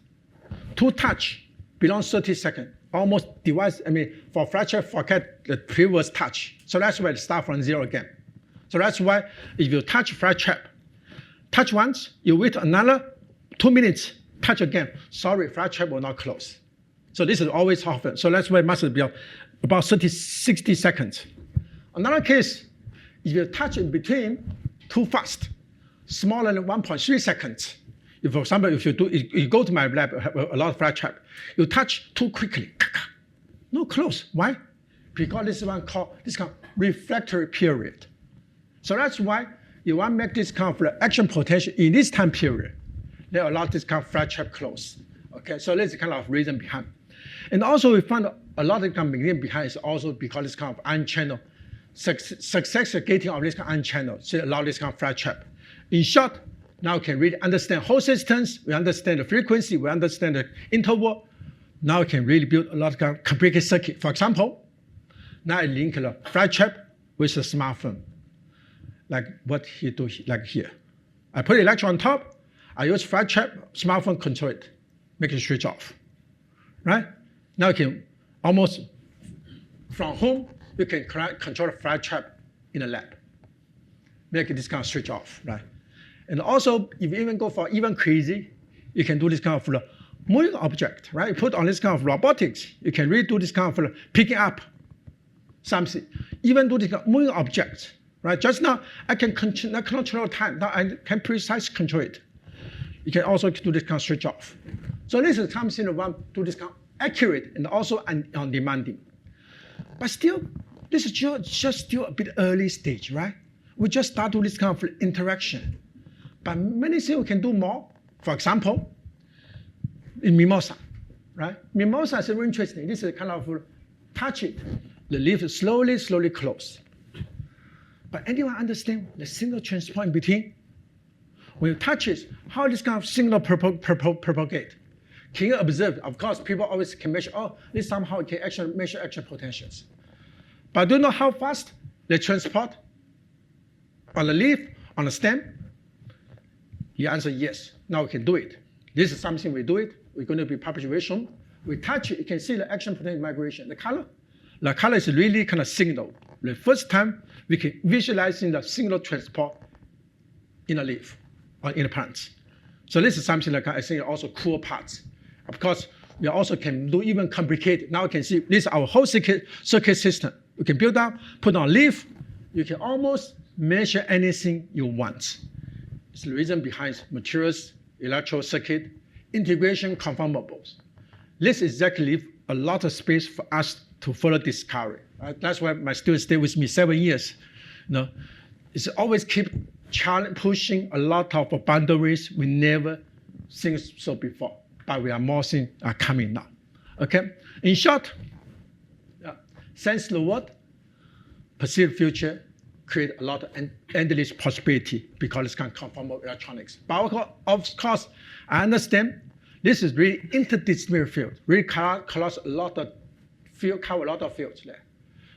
2 touch below 30 seconds, almost device, for fracture, forget the previous touch. So that's why it start from 0 again. So that's why if you touch fracture, touch once, you wait another 2 minutes, touch again. Sorry, fracture will not close. So this is always happen. So that's why it must be about 60 seconds. Another case, if you touch in between too fast, smaller than 1.3 seconds. If, for example, if you go to my lab, a lot of fracture, you touch too quickly, no close. Why? Because this one called this kind of refractory period. So that's why you want to make this kind of action potential in this time period, then allow this kind of flat trap close. Okay, so that's the kind of reason behind. And also we find a lot of kind of reason behind is also because this kind of ion channel, successful gating of this kind of ion channel, so allow this kind of flat trap. In short, now we can really understand whole systems, we understand the frequency, we understand the interval. Now we can really build a lot of kind of complicated circuit. For example, now I link a flat trap with a smartphone, like what he do like here. I put electron on top, I use flat trap, smartphone control it, make it switch off, right? Now you can almost, from home, you can control the flat trap in the lab, make this kind of switch off, right? And also, if you even go for even crazy, you can do this kind of moving object, right? You put on this kind of robotics, you can really do this kind of picking up something, even do this kind of moving objects, right? Just now, I can control time, now I can precisely control it. You can also do this kind of switch off. So this is something that want to do this kind of accurate and also undemanding. But still, this is just still a bit early stage, right? We just start to do this kind of interaction. But many things we can do more. For example, in mimosa, right? Mimosa is very interesting. This is kind of touch it, the leaf slowly close. But anyone understand the signal transport in between? When you touch it, how this kind of signal propagate? Can you observe? Of course, people always can measure, oh, this somehow can actually measure action potentials. But do you know how fast they transport on the leaf, on the stem? You answer yes. Now we can do it. This is something we do it. We're going to be published very soon. We touch it, you can see the action potential migration. The color is really kind of signal. The first time we can visualize the signal transport in a leaf or in a plant. So this is something like I think also cool parts. Of course, we also can do even complicated. Now you can see this is our whole circuit system. You can build up, put on a leaf. You can almost measure anything you want. It's the reason behind materials, electrical circuit, integration, conformables. This exactly leaves a lot of space for us to further discovery. Right? That's why my students stay with me 7 years. It's always keep pushing a lot of boundaries we never think so before, but we are more things are coming now. Okay. In short, sense the word, perceived future, create a lot of endless possibility because it's kind of conformal electronics. But of course, I understand this is really interdisciplinary field, really cover a lot of fields there.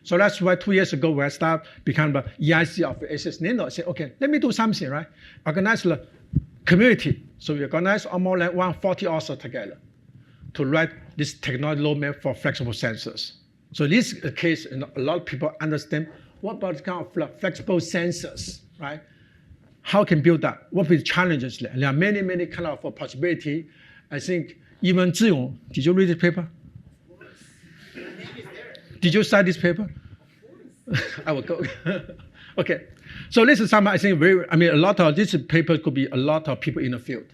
So that's why 2 years ago when I started becoming the EIC of ACS Nano, I said, okay, let me do something, right? Organize the community. So we organize almost like 140 authors together to write this technology roadmap for flexible sensors. So this is a case, and a lot of people understand what about this kind of flexible sensors, right? How can build that? What are the challenges there? There are many kind of possibility. I think even Ziyong, did you read this paper? Did you cite this paper? I will go. Okay. So this is something I think a lot of this paper could be a lot of people in the field,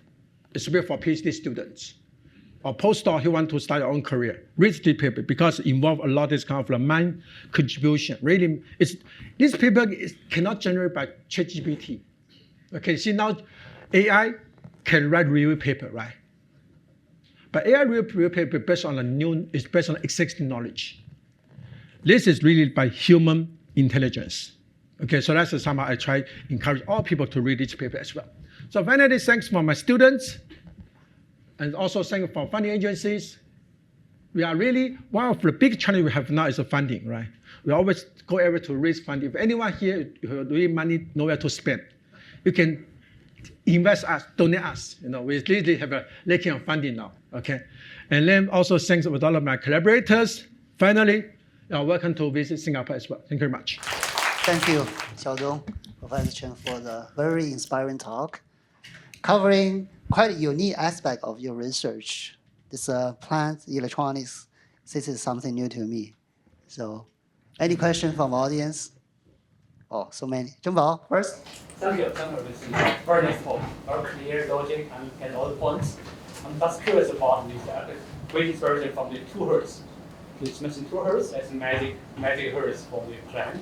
especially for PhD students or postdoc who want to start their own career. Read this paper because it involves a lot of this kind of mind contribution. Really, this paper cannot generate by ChatGPT. Okay, see now AI can write review paper, right? But AI review paper is based on existing knowledge. This is really by human intelligence. Okay, so that's somehow I try to encourage all people to read this paper as well. So finally, thanks for my students, and also thanks for funding agencies. We are really, one of the big challenges we have now is the funding, right? We always go everywhere to raise funding. If anyone here who really money nowhere to spend, you can invest us, donate us. We really have a lacking of funding now, okay? And then also thanks with all of my collaborators. Finally, you are welcome to visit Singapore as well. Thank you very much. Thank you, Xiaodong, Professor Chen, for the very inspiring talk, covering quite a unique aspect of your research. This plant electronics, this is something new to me. So, any questions from audience? Oh, so many. Zhengbao, first. Thank you. This is very nice talk, very clear logic and all the points. I'm just curious about this weighted version from the 2 Hz. It's mentioned 2 Hz as magic Hz for the plant.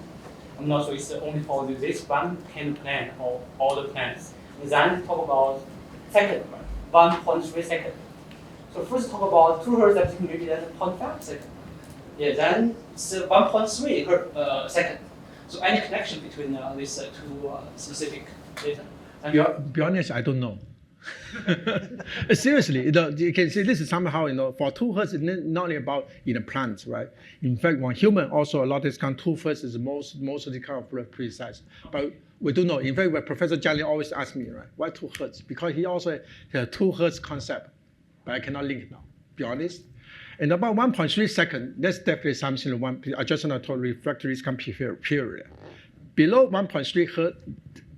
I'm not sure it's only for this one kind of plan or all the plans. And then talk about second one, 1.3 second. So first talk about 2 Hz, I think maybe that's 0.5 second. Yeah, then it's 1.3 second. So any connection between these two specific data? Be honest, I don't know. Seriously, you can see this is somehow, for 2 Hz, it's not only about in the plants, right? In fact, when human also a lot of this kind of 2 Hz is most of the kind of precise. But we don't know. In fact, when Professor Jiang always asks me, right, why 2 Hz? Because he also has a 2 Hz concept, but I cannot link it now, be honest. And about 1.3 seconds, that's definitely something, adjustment to refractory scan period. Below 1.3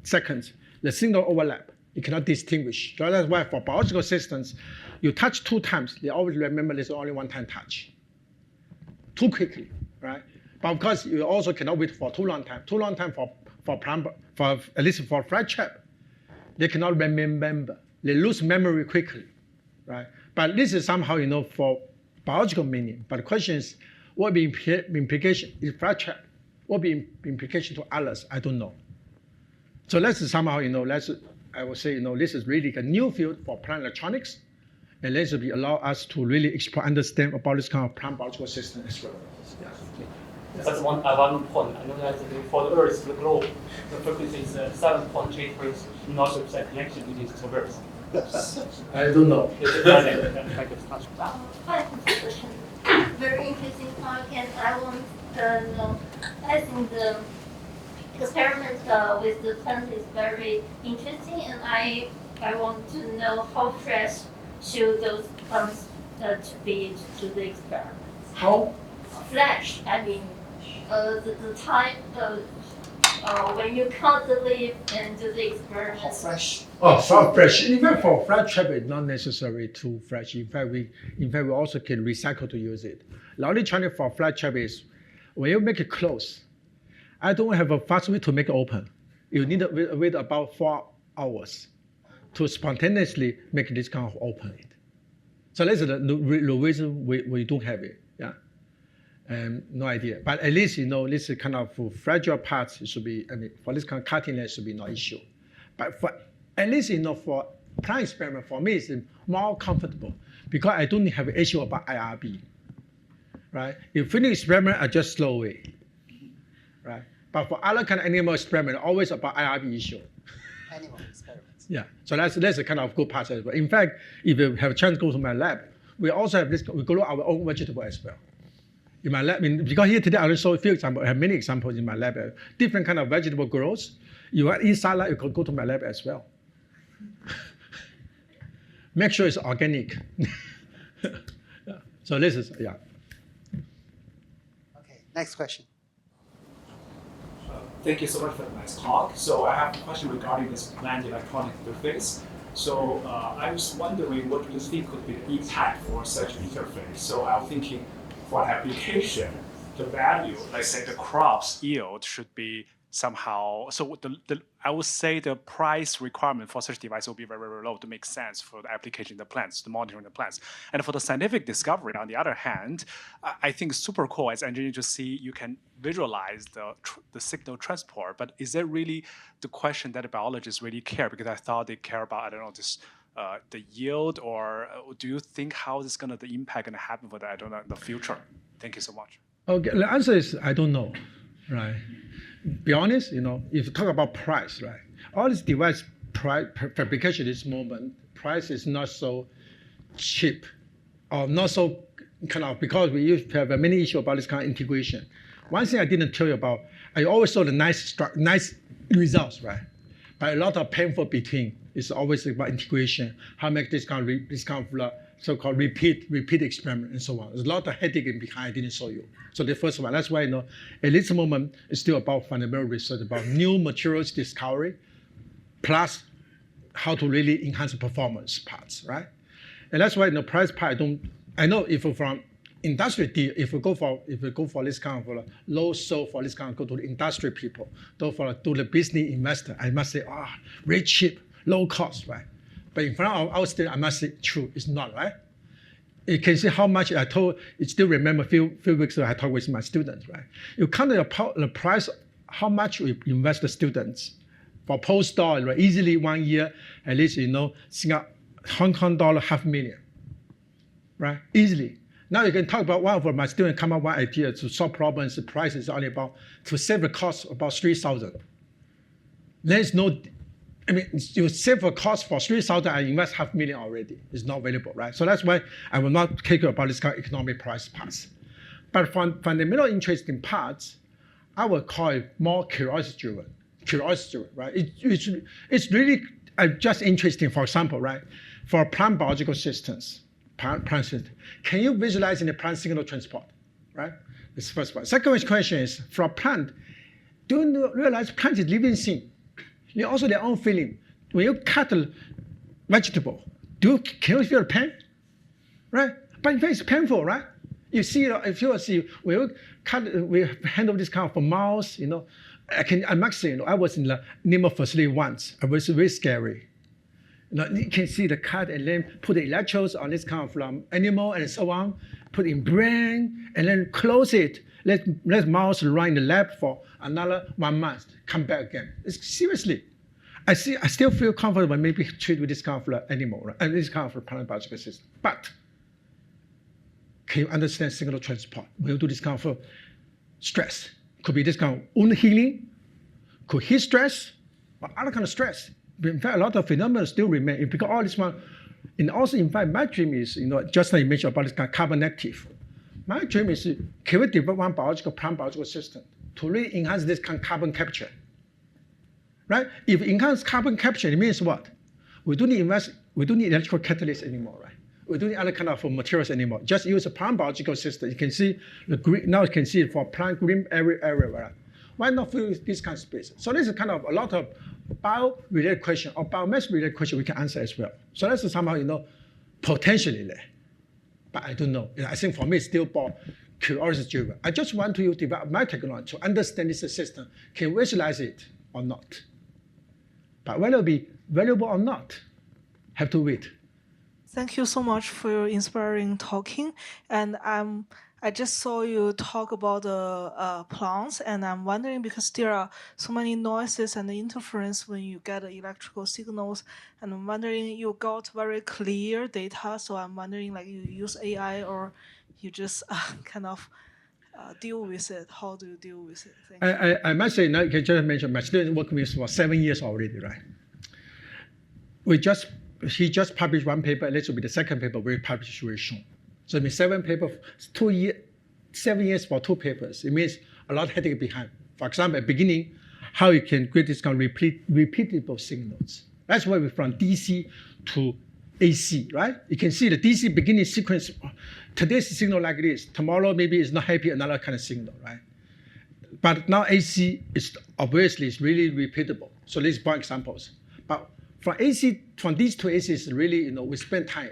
seconds, the signal overlap. You cannot distinguish. So that's why for biological systems, you touch 2 times, they always remember there's only 1 time touch. Too quickly, right? But of course, you also cannot wait for too long time. Too long time for at least for flat chip, they cannot remember. They lose memory quickly, right? But this is somehow, for biological meaning. But the question is, what will be implication is flat chip? What will be implication to others? I don't know. So let's somehow, I would say, this is really a new field for plant electronics, and this will allow us to really understand about this kind of plant biological system as well. Yeah. That's one point. I know that for the Earth, the globe, the frequency is 7.8 Hz. I'm not sure if that connection between the two Earths. I don't know. Very interesting talk, and I want to know. I think the experiment with the plant is very interesting, and I want to know how fresh should those plants to be to do the experiment. How? Fresh, I mean, the time when you cut the leaf and do the experiment. How fresh? Oh, so fresh. In fact, for flat chip, it's not necessary too fresh. In fact, we also can recycle to use it. The only challenge for flat chip is when you make it close. I don't have a fast way to make it open. You need to wait about 4 hours to spontaneously make this kind of open it. So that's the reason we don't have it. Yeah. No idea. But at least, this kind of fragile parts, it should be, for this kind of cutting, there should be no issue. But for at least, for plant experiment, for me, it's more comfortable because I don't have an issue about IRB, right? If finish experiment, I just slow away, right? But for other kind of animal experiment, always about IRB issue. Animal experiments. Yeah, so that's the kind of good part as well. In fact, if you have a chance to go to my lab, we also have this, we grow our own vegetable as well. In my lab, because here today I will show a few examples, I have many examples in my lab, different kind of vegetable grows. You are inside lab, you could go to my lab as well. Make sure it's organic. Yeah. So this is, yeah. Okay, next question. Thank you so much for the nice talk. So I have a question regarding this plant electronic interface. So I was wondering what do you think could be the impact for such an interface? So I'm thinking for application, the value, let's say the crop's yield should be somehow, so I would say the price requirement for such device will be very, very low to make sense for the application in the plants, the monitoring the plants. And for the scientific discovery, on the other hand, I think it's super cool as engineer to see you can visualize the signal transport, but is that really the question that the biologists really care? Because I thought they care about, I don't know, this the yield, or do you think how is the impact going to happen for that, I don't know, in the future? Thank you so much. Okay, the answer is I don't know, right? Be honest, if you talk about price, right? All this device fabrication at this moment, price is not so cheap, or not so because we used to have many issues about this kind of integration. One thing I didn't tell you about, I always saw the nice results, right? But a lot of painful between is always about integration, how to make this kind of so-called repeat experiment and so on. There's a lot of headache behind I didn't show you. So the first one, that's why at this moment it's still about fundamental research about new materials discovery, plus how to really enhance the performance parts, right? And that's why price part I know if from industry deal, if we go for this kind of low sold for this kind of go to the industry people, to the business investor, I must say, very cheap, low cost, right? But in front of our student, I must say, true, it's not, right? You can see how much I still remember a few weeks ago I talked with my students, right? You count the price, how much we invest the students for postdoc, right? Easily 1 year, at least, Hong Kong dollar $500,000, right? Easily. Now you can talk about one of my students come up with one idea to solve problems. The price is only about, to save the cost about 3,000. There's no, I mean, you save the cost for 3,000 and invest $500,000 already. It's not available, right? So that's why I will not care about this kind of economic price pass. But for fundamental interesting parts, I would call it more curiosity-driven. Curiosity-driven, right? It's really just interesting, for example, right? For plant biological systems, plant system, can you visualize in the plant signal transport, right? This is the first one. Second question is, for plant, do you realize plant is living thing? They also their own feeling. When you cut a vegetable, can you feel the pain? Right? But in fact, it's painful, right? You see, if you see, when you we handle this kind of mouse, I'm actually, I was in the animal facility once. It was very scary. You can see the cut and then put the electrodes on this kind of animal and so on, put in brain, and then close it. Let mouse run in the lab for another 1 month, come back again. Seriously, I still feel comfortable maybe treat with this kind of animal, right? And this kind of plant biological system. But can you understand signal transport? When you do this kind of stress, could be this kind of wound healing, could heat stress, or other kind of stress. But in fact, a lot of phenomena still remain because all this one, and also in fact, my dream is, just like you mentioned about this kind of carbon negative. My dream is, can we develop one plant biological system to really enhance this kind of carbon capture? Right? If enhance carbon capture, it means what? We don't need electrical catalysts anymore, right? We don't need other kind of materials anymore. Just use a plant biological system. You can see the green, now you can see it for plant green area, right? Why not fill this kind of space? So this is kind of a lot of bio-related question or biomass-related question we can answer as well. So that's somehow, potentially there. But I don't know. I think for me, it's still more curiosity-driven. I just want to develop my technology to understand this system, can visualize it or not. But whether it be valuable or not, have to wait. Thank you so much for your inspiring talking. And I just saw you talk about the plants, and I'm wondering because there are so many noises and interference when you get electrical signals, and I'm wondering you got very clear data. So I'm wondering, like, you use AI or you just kind of deal with it. How do you deal with it? Thank you. I must say, now you can just mention my student working with for 7 years already, right? He just published one paper, and this will be the second paper we publish very soon. So it means 7 years for 2 papers. It means a lot of headache behind. For example, at the beginning, how you can create this kind of repeatable signals. That's why we're from DC to AC, right? You can see the DC beginning sequence. Today's signal like this. Tomorrow maybe it's not happy, another kind of signal, right? But now AC is obviously it's really repeatable. So these are 4 examples. But from these 2 AC is really, we spend time.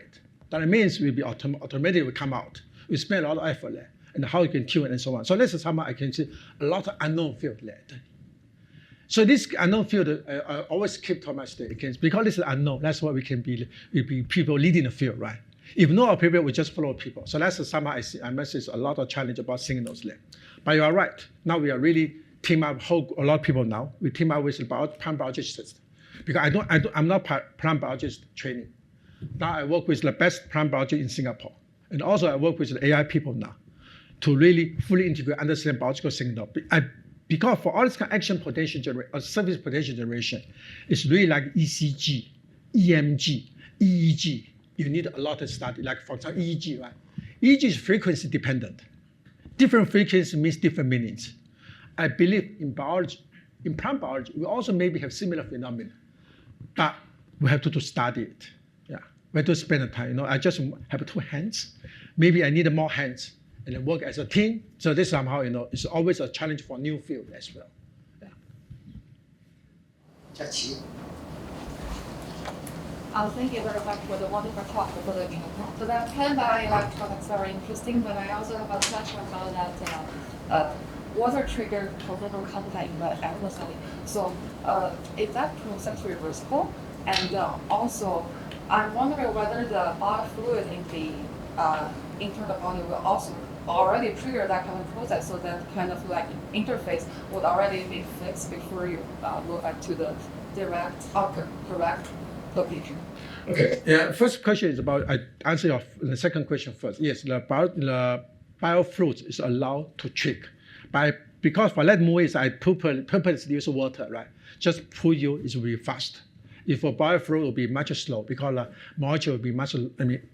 That means will be automatically will come out. We spend a lot of effort there, and how you can tune it and so on. So this is how I can see a lot of unknown field there. So this unknown field, I always keep to my state because this is unknown. That's why we be people leading the field, right? If no our people, we just follow people. So that's somehow I must say a lot of challenge about signals there. But you are right. Now we are really team up a lot of people now. We team up with the plant biologist system. Because I'm not plant biologist training. Now I work with the best plant biologists in Singapore. And also I work with the AI people now to really fully integrate, understand biological signal. Because for all this kind of action potential generation, or service potential generation, it's really like ECG, EMG, EEG. You need a lot of study, like for example, EEG, right? EEG is frequency dependent. Different frequency means different meanings. I believe in biology, in plant biology, we also maybe have similar phenomena, but we have to study it. Yeah, we have to spend the time. I just have 2 hands. Maybe I need more hands, and then work as a team. So this somehow, it's always a challenge for new field as well. Yeah. Thank you very much for the wonderful talk. So that plant bioelectronics are interesting, but I also have a question about that water trigger conformal contact in the atmosphere. So is that process reversible? And also, I'm wondering whether the biofluid in the internal body will also already trigger that kind of process, so that kind of like interface would already be fixed before you go back to the direct or correct location. Okay. Yeah. First question is about. I answer the second question first. Yes, the biofluids is allowed to trick, because for that movies I purposely use water, right? Just pull you is really fast. If a biofluid will be much slow because the moisture will be much.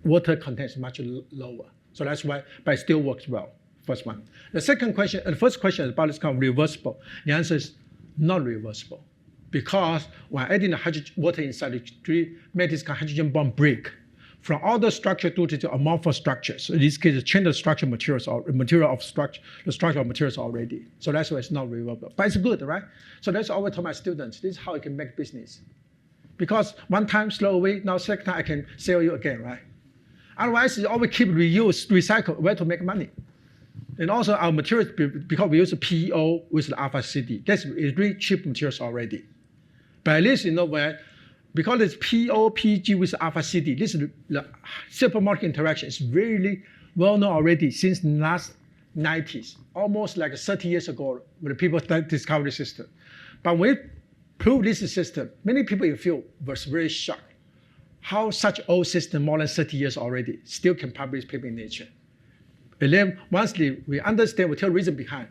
Water content is much lower. So that's why, but it still works well. First one. The second question, the first question is about this kind of reversible. The answer is not reversible, because when adding the water inside, it made this kind of hydrogen bond break from all the structure to the amorphous structures. So in this case, it changed the structure materials or the structure of materials already. So that's why it's not reversible. But it's good, right? So that's always tell my students, this is how you can make business. Because one time slow away, now second time I can sell you again, right? Otherwise, you always keep reuse, recycle, where to make money. And also our materials, because we use PO with the alpha CD, that's really cheap materials already. But at least, because it's PO, PG with alpha CD, this is the supermarket interaction is really well known already since the last 90s, almost like 30 years ago when people discovered the system. But when we proved this system, many people in the field was very shocked how such old system, more than 30 years already, still can publish paper in Nature. And then once we understand, we tell the reason behind,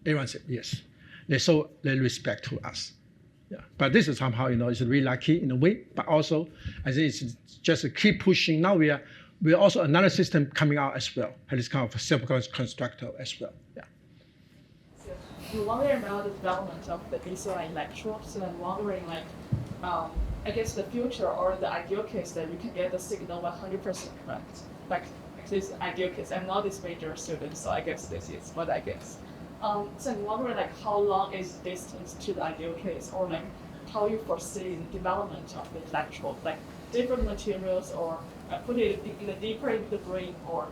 everyone said yes. They show their respect to us. Yeah. But this is somehow, it's really lucky in a way, but also I think it's just keep pushing. Now we are also another system coming out as well, and this kind of self-constructor as well. Yeah. So you're wondering about the development of the ASI electrodes, and I'm wondering I guess the future or the ideal case that you can get the signal 100% correct. Like this ideal case. I'm not this major student, so I guess this is what I guess. So I'm wondering how long is the distance to the ideal case, or how you foresee the development of the electrode, different materials, or put it deeper into the brain, or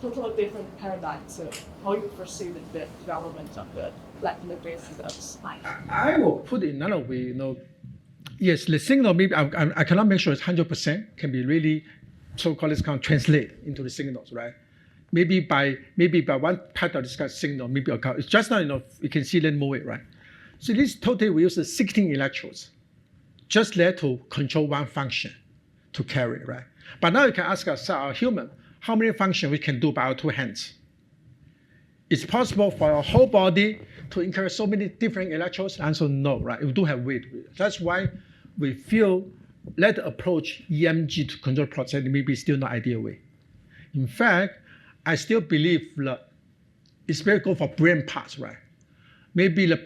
totally different paradigms. So how you foresee the development of the basis of science? I will put it another way. Yes, the signal maybe I cannot make sure it's 100% can be really so-called this kind of translate into the signals, right? Maybe by one part of this kind of signal, maybe it's just not enough. You can see them move it, right? So this totally we use 16 electrodes, just there to control one function, to carry, right? But now you can ask us, our human, how many functions we can do by our two hands? It's possible for our whole body to incur so many different electrodes? Answer no, right? We do have weight. That's why we feel that approach EMG to control process maybe still not ideal way. In fact, I still believe that it's very good for brain parts, right? Maybe the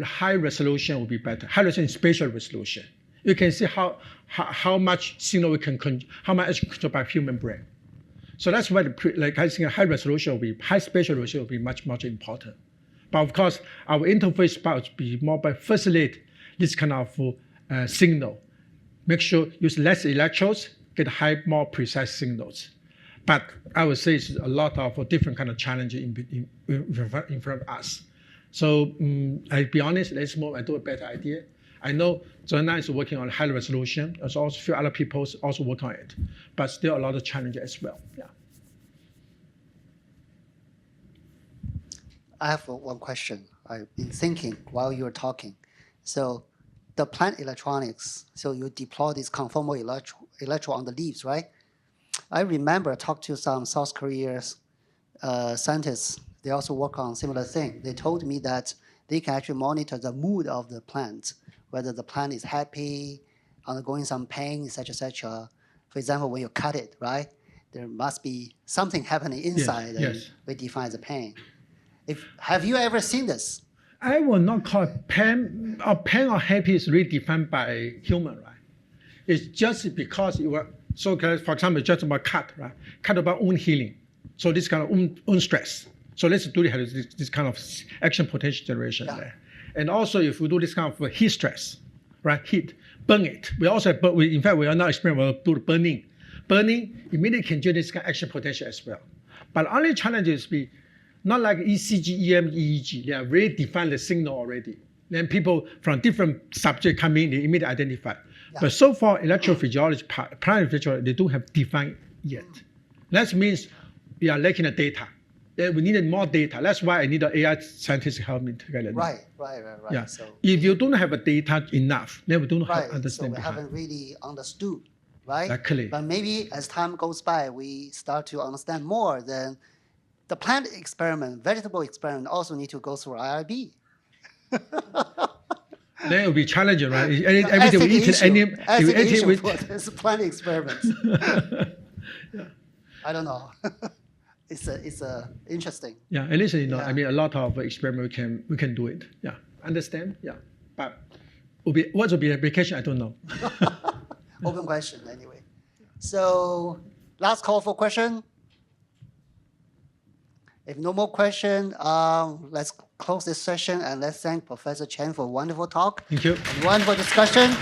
high resolution will be better. High resolution is spatial resolution. You can see how much signal we can control, how much control by human brain. So that's why I think high resolution will be, high spatial resolution will be much, much important. But of course, our interface part will be more by facilitate this kind of signal. Make sure use less electrodes, get more precise signals. But I would say it's a lot of different kind of challenges in front of us. So I'll be honest, let's move and do a better idea. I know Zhena is working on high resolution. There's also a few other people also work on it, but still a lot of challenges as well. Yeah. I have one question. I've been thinking while you were talking. So the plant electronics, so you deploy this conformal electrode on the leaves, right? I remember I talked to some South Korea's scientists. They also work on similar thing. They told me that they can actually monitor the mood of the plant, whether the plant is happy, undergoing some pain, etc., etc. For example, when you cut it, right, there must be something happening inside that we define as a pain. Have you ever seen this? I will not call it pain. Pain or happy is really defined by human, right? It's just because you were so. For example, just about cut, right? Cut about wound healing. So this kind of wound stress. So let's do this kind of action potential generation there. And also, if we do this kind of heat stress, right? Heat, burn it. We also, in fact, we are now experimenting. We'll do the burning. Burning immediately can generate this kind of action potential as well. But only challenge is not like ECG, EM, EEG. They are very defined the signal already. Then people from different subjects come in, they immediately identify. Yeah. But so far, electrophysiology, primary physiology, they don't have defined yet. That means we are lacking the data. then we needed more data. That's why I need an AI scientist to help me to get it. Right. Yeah. So, If you don't have a data enough, then we don't right. So understand we behind. haven't really understood, right? Exactly. But maybe as time goes by, we start to understand more. Then the plant experiment, vegetable experiment, also need to go through IRB. Then it will be challenging, right? Everything we eat, if we eat it with, for this plant experiments. I don't know. It's interesting. yeah, at least you know. Yeah. I mean, a lot of experiment we can do it. Yeah, understand. Yeah, but what will be application? I don't know. Open question anyway. So last call for question. If no more question, let's close this session and let's thank Professor Chen for a wonderful talk. Thank you. And wonderful discussion.